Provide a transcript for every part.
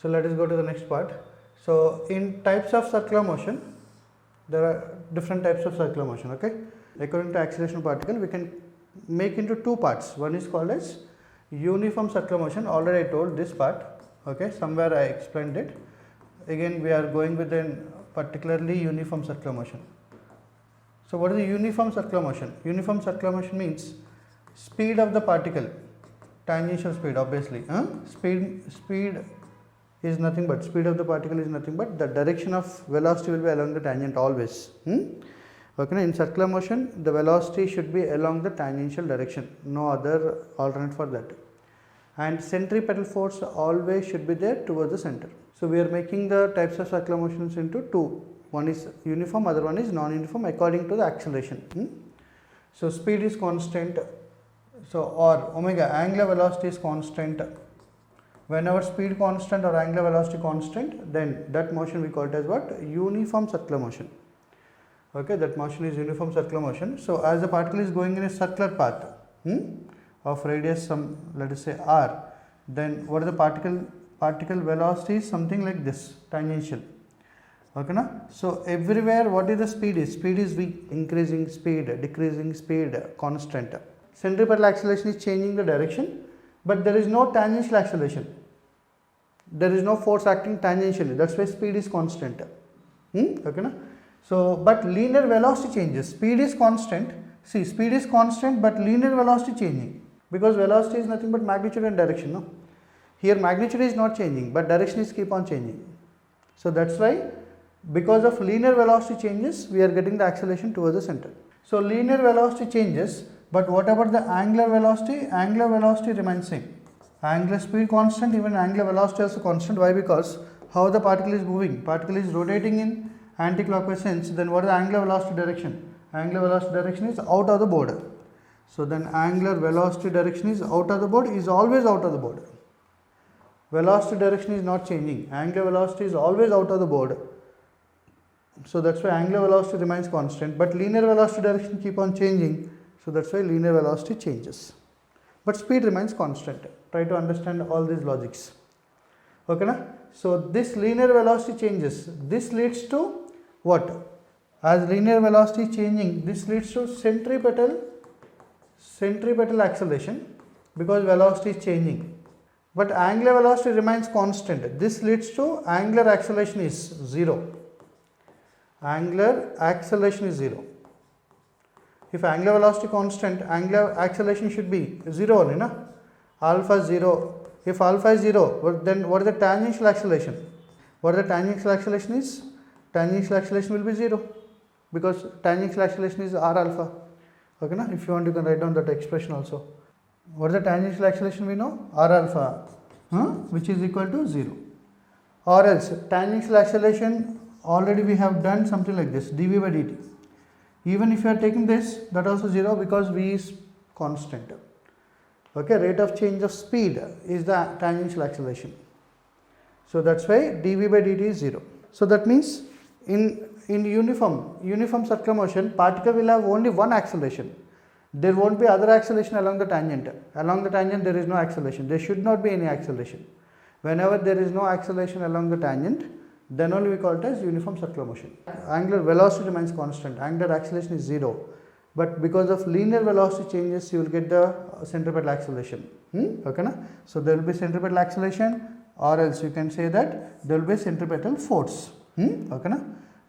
So let us go to the next part. So in types of circular motion, there are different types of circular motion. Okay, according to acceleration of particle, we can make into two parts. One is called as uniform circular motion. Already I told this part. Okay, somewhere I explained it. Again, we are going with a particularly uniform circular motion. So what is the uniform circular motion? Uniform circular motion means speed of the particle, tangential speed obviously. Speed is nothing but, speed of the particle is nothing but the direction of velocity will be along the tangent always. Okay, in circular motion the velocity should be along the tangential direction, no other alternate for that. And centripetal force always should be there towards the center. So we are making the types of circular motions into two. One is uniform, other one is non-uniform according to the acceleration. So speed is constant, so or omega, angular velocity is constant. Whenever speed constant or angular velocity constant, then that motion we call it as what? Uniform circular motion. Okay, that motion is uniform circular motion. So as the particle is going in a circular path of radius some, let us say r, then what is the particle velocity is something like this, tangential. Okay, na? So everywhere what is the speed is? Speed is v, increasing speed, decreasing speed, constant. Centripetal acceleration is changing the direction, but there is no tangential acceleration. There is no force acting tangentially. That's why speed is constant. Okay, na? So, but linear velocity changes. Speed is constant. See, speed is constant, but linear velocity changing, because velocity is nothing but magnitude and direction. No, here magnitude is not changing, but direction is keep on changing. So that's why, because of linear velocity changes, we are getting the acceleration towards the center. So linear velocity changes, but what about the angular velocity? Angular velocity remains same. Angular speed constant, even angular velocity also constant. Why? Because how the particle is moving, particle is rotating in anti-clockwise sense, then what is the angular velocity direction? Angular velocity direction is out of the board. So then angular velocity direction is out of the board, is always out of the board. Velocity direction is not changing, angular velocity is always out of the board. So that's why angular velocity remains constant, but linear velocity direction keep on changing. So that's why linear velocity changes, but speed remains constant. Try to understand all these logics. Okay, na? So this linear velocity changes. This leads to what? As linear velocity changing, this leads to centripetal acceleration, because velocity is changing. But angular velocity remains constant. This leads to angular acceleration is 0. Angular acceleration is 0. If angular velocity constant, angular acceleration should be 0 only, na? Alpha 0. If alpha is 0, then what is the tangential acceleration? What the tangential acceleration is? Tangential acceleration will be 0, because tangential acceleration is r alpha. Okay, na? If you want, you can write down that expression also. What is the tangential acceleration we know? R alpha, which is equal to 0. Or else tangential acceleration, already we have done something like this, dv by dt. Even if you are taking this, that also 0, because v is constant. Okay, rate of change of speed is the tangential acceleration. So that's why dv by dt is 0. So that means in uniform circular motion, particle will have only one acceleration. There won't be other acceleration along the tangent. Along the tangent there is no acceleration. There should not be any acceleration. Whenever there is no acceleration along the tangent, then only we call it as uniform circular motion. Angular velocity remains constant. Angular acceleration is 0. But because of linear velocity changes, you will get the centripetal acceleration. Okay, na? So there will be centripetal acceleration, or else you can say that there will be centripetal force. Okay, na?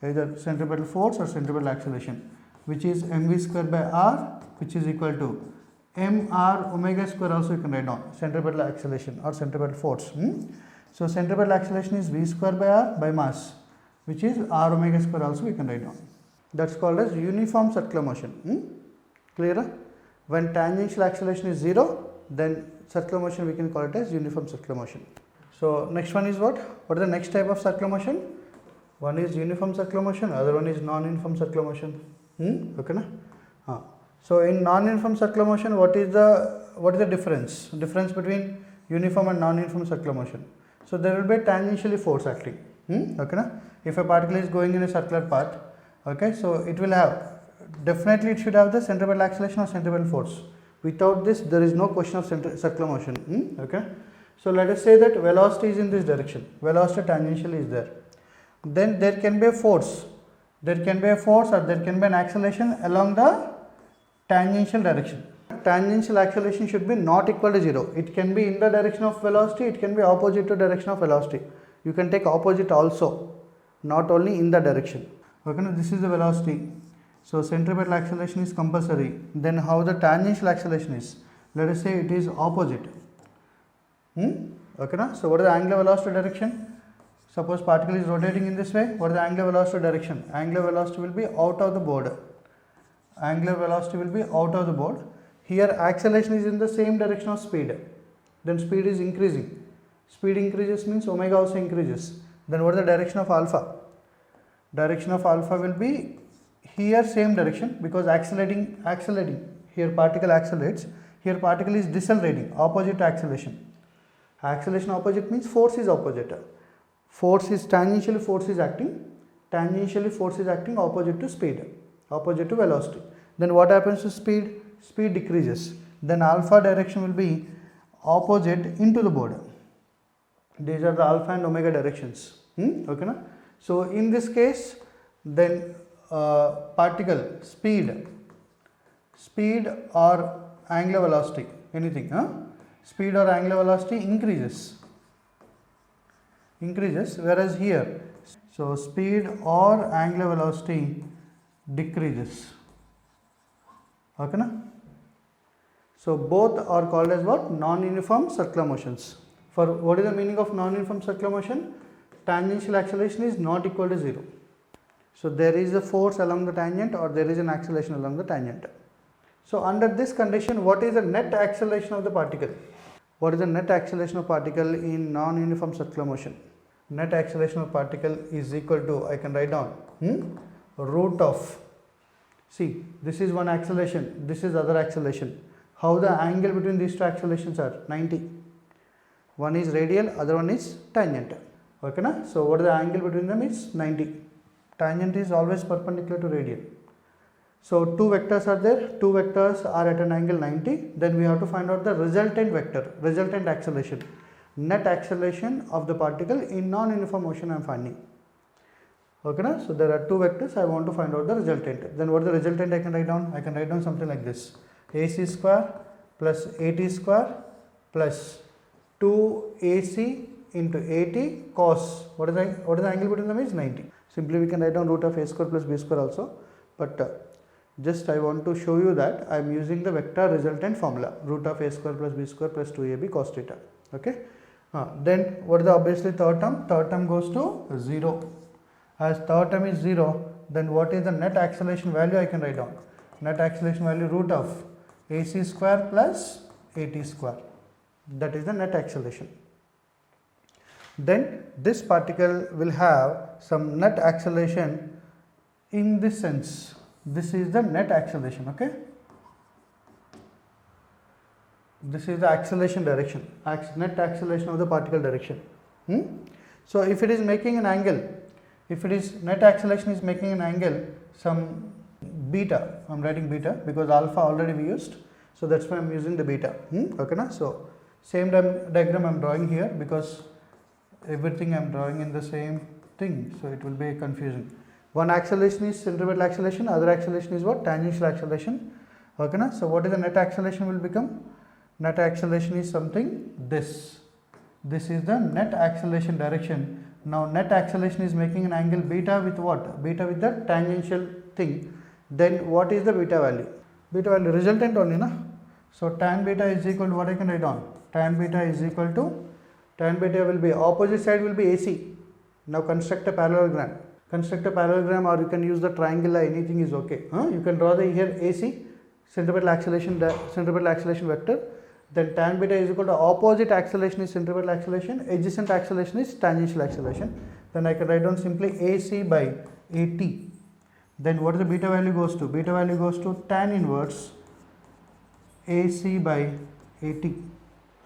Either centripetal force or centripetal acceleration, which is mv square by r, which is equal to mr omega square, also you can write down centripetal acceleration or centripetal force. So centripetal acceleration is v square by r by mass, which is r omega square, also we can write down. That's called as uniform circular motion. Clear? When tangential acceleration is 0, then circular motion we can call it as uniform circular motion. So next one is what? What is the next type of circular motion? One is uniform circular motion, other one is non-uniform circular motion. Okay, na? So in non-uniform circular motion, what is the difference? Difference between uniform and non-uniform circular motion. So there will be tangentially force acting. Okay, na? If a particle is going in a circular path, okay, so it will have, definitely it should have the centripetal acceleration or centripetal force. Without this, there is no question of circular motion. Okay, So let us say that velocity is in this direction, velocity tangentially is there. Then there can be a force, or there can be an acceleration along the tangential direction. Tangential acceleration should be not equal to 0. It can be in the direction of velocity, it can be opposite to direction of velocity. You can take opposite also, not only in the direction. Okay, now this is the velocity. So centripetal acceleration is compulsory. Then how the tangential acceleration is? Let us say it is opposite. Okay, now so what is the angular velocity direction? Suppose particle is rotating in this way. What is the angular velocity direction? Angular velocity will be out of the board. Angular velocity will be out of the board. Here acceleration is in the same direction of speed. Then speed is increasing. Speed increases means omega also increases. Then what is the direction of alpha? Direction of alpha will be here same direction, because accelerating. Here particle accelerates. Here particle is decelerating, opposite to acceleration. Acceleration opposite means force is opposite. Force is tangentially, force is acting. Tangentially force is acting opposite to speed, opposite to velocity. Then what happens to speed? Speed decreases. Then alpha direction will be opposite into the board. These are the alpha and omega directions. Okay, na? So in this case, then particle speed or angular velocity, anything, speed or angular velocity increases, whereas here, so speed or angular velocity decreases. Okay, na? So both are called as what? Non-uniform circular motions. For what is the meaning of non-uniform circular motion? Tangential acceleration is not equal to 0. So there is a force along the tangent, or there is an acceleration along the tangent. So under this condition, what is the net acceleration of the particle? What is the net acceleration of particle in non-uniform circular motion? Net acceleration of particle is equal to, I can write down, root of, see, this is one acceleration, this is other acceleration. How the angle between these two accelerations are? 90. One is radial, other one is tangent. Okay, na? So what is the angle between them is 90. Tangent is always perpendicular to radial. So two vectors are there, two vectors are at an angle 90. Then we have to find out the resultant vector, resultant acceleration, net acceleration of the particle in non-uniform motion I am finding. Okay, na? So there are two vectors, I want to find out the resultant. Then what is the resultant I can write down? I can write down something like this: AC square plus AT square plus 2AC into AT cos, what is the angle between them is 90. Simply we can write down root of A square plus B square also, but just I want to show you that I am using the vector resultant formula, root of A square plus B square plus 2AB cos theta. Okay. Then what is the obviously third term? Third term goes to 0. As third term is 0, then what is the net acceleration value I can write down? Net acceleration value root of AC square plus AT square. That is the net acceleration. Then this particle will have some net acceleration in this sense. This is the net acceleration, okay? This is the acceleration direction, net acceleration of the particle direction. So if it is making an angle, if it is net acceleration is making an angle, some beta, I am writing beta because alpha already we used, so that's why I am using the beta. Okay, na? So same diagram I am drawing here because everything I am drawing in the same thing, so it will be confusing. One acceleration is centripetal acceleration, other acceleration is what? Tangential acceleration. Okay, na? So what is the net acceleration will become? Net acceleration is something this. This is the net acceleration direction. Now net acceleration is making an angle beta with what? Beta with the tangential thing. Then what is the beta value? Beta value resultant only, na? So tan beta is equal to what I can write down? Tan beta is equal to, tan beta will be, opposite side will be AC. Now construct a parallelogram. Construct a parallelogram, or you can use the triangle, anything is okay. You can draw the here AC, centripetal acceleration vector. Then tan beta is equal to opposite acceleration is centripetal acceleration, adjacent acceleration is tangential acceleration. Then I can write down simply AC by AT. Then what is the beta value goes to? Beta value goes to tan inverse AC by AT.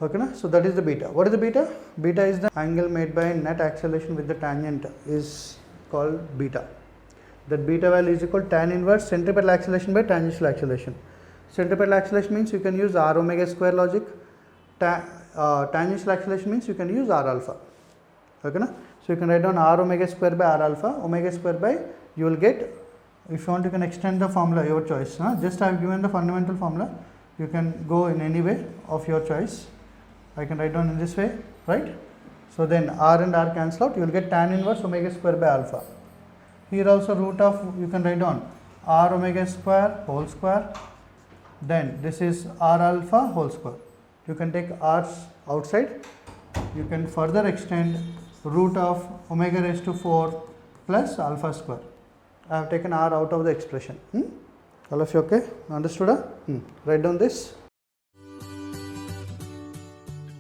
Okay, na? So that is the beta. What is the beta? Beta is the angle made by net acceleration with the tangent is called beta. That beta value is equal to tan inverse centripetal acceleration by tangential acceleration. Centripetal acceleration means you can use r omega square logic. tangential acceleration means you can use r alpha. Okay, na? So you can write down r omega square by r alpha, omega square by, you will get, if you want you can extend the formula, your choice. Just I have given the fundamental formula, you can go in any way of your choice. I can write down in this way, right? So then r and r cancel out, you will get tan inverse omega square by alpha. Here also root of, you can write down r omega square whole square, then this is r alpha whole square. You can take r's outside, you can further extend root of omega raised to 4 plus alpha square. I have taken r out of the expression. All of you okay? Understood? Write down this.